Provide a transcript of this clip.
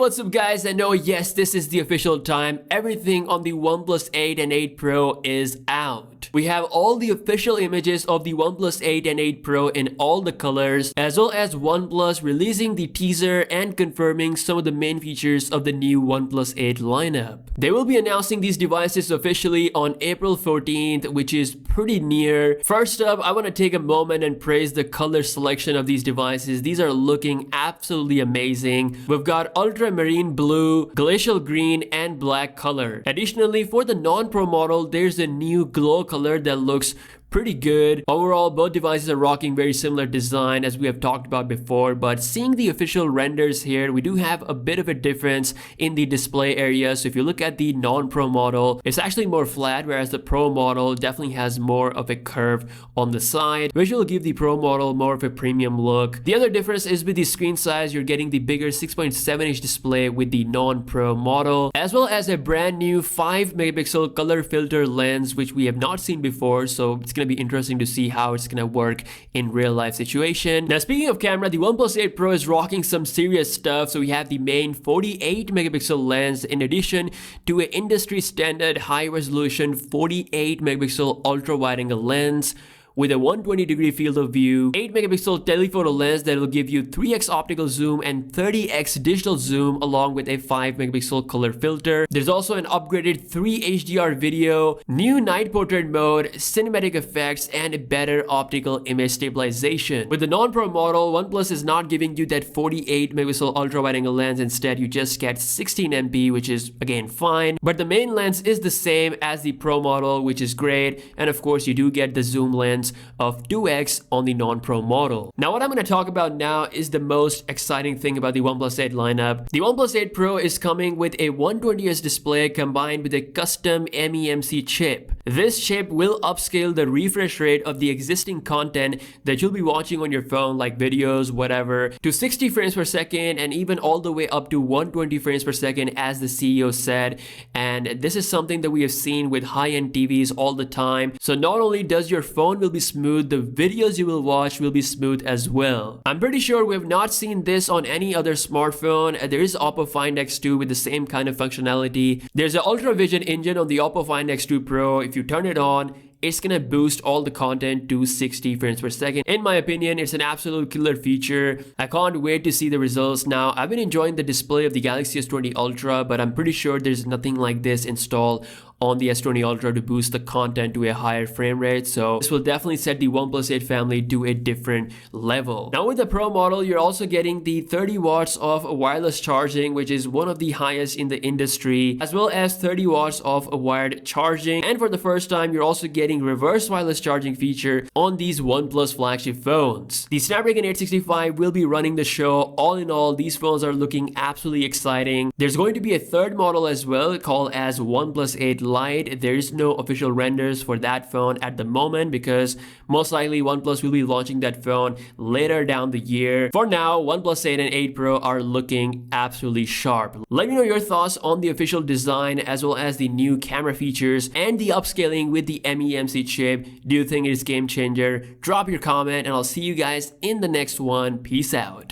Hey, what's up guys? I know, yes, this is the official time. Everything on the OnePlus 8 and 8 Pro is out. We have all the official images of the OnePlus 8 and 8 Pro in all the colors, as well as OnePlus releasing the teaser and confirming some of the main features of the new OnePlus 8 lineup. They will be announcing these devices officially on April 14th, which is pretty near. First up, I want to take a moment and praise the color selection of these devices. These are looking absolutely amazing. We've got ultramarine blue, glacial green, and black color. Additionally, for the non-Pro model, there's a new glow color that looks pretty good. Overall, both devices are rocking very similar design as we have talked about before, but seeing the official renders here, we do have a bit of a difference in the display area. So if you look at the non-Pro model, it's actually more flat, whereas the Pro model definitely has more of a curve on the side, which will give the Pro model more of a premium look. The other difference is with the screen size. You're getting the bigger 6.7-inch display with the non-Pro model, as well as a brand new 5-megapixel color filter lens, which we have not seen before. So it's going to be interesting to see how it's going to work in real life situation. Now, speaking of camera, the OnePlus 8 Pro is rocking some serious stuff. So we have the main 48 megapixel lens in addition to an industry standard high resolution 48 megapixel ultra wide angle lens with a 120-degree field of view, 8-megapixel telephoto lens that will give you 3x optical zoom and 30x digital zoom along with a 5-megapixel color filter. There's also an upgraded 3 HDR video, new night portrait mode, cinematic effects, and a better optical image stabilization. With the non-Pro model, OnePlus is not giving you that 48-megapixel ultra-wide-angle lens. Instead, you just get 16MP, which is again fine. But the main lens is the same as the Pro model, which is great. And of course, you do get the zoom lens of 2x on the non-Pro model. Now, what I'm going to talk about now is the most exciting thing about the OnePlus 8 lineup. The OnePlus 8 Pro is coming with a 120Hz display combined with a custom MEMC chip. This chip will upscale the refresh rate of the existing content that you'll be watching on your phone, like videos, whatever, to 60 frames per second and even all the way up to 120 frames per second, as the CEO said. And this is something that we have seen with high-end TVs all the time. So not only does your phone will be smooth, the videos you will watch will be smooth as well. I'm pretty sure we have not seen this on any other smartphone. There is Oppo Find X2 with the same kind of functionality. There's an Ultra Vision engine on the Oppo Find X2 Pro. If you turn it on, it's gonna boost all the content to 60 frames per second. In my opinion, it's an absolute killer feature. I can't wait to see the results. Now, I've been enjoying the display of the Galaxy S20 Ultra, but I'm pretty sure there's nothing like this installed on the S20 Ultra to boost the content to a higher frame rate. So this will definitely set the OnePlus 8 family to a different level. Now, with the Pro model, you're also getting the 30 watts of wireless charging, which is one of the highest in the industry, as well as 30 watts of wired charging. And for the first time, you're also getting reverse wireless charging feature on these OnePlus flagship phones. The Snapdragon 865 will be running the show. All in all, these phones are looking absolutely exciting. There's going to be a third model as well called as OnePlus 8 Lite. There is no official renders for that phone at the moment because most likely OnePlus will be launching that phone later down the year. For now, OnePlus 8 and 8 Pro are looking absolutely sharp. Let me know your thoughts on the official design as well as the new camera features and the upscaling with the MEMC chip. Do you think it is game changer? Drop your comment and I'll see you guys in the next one. Peace out.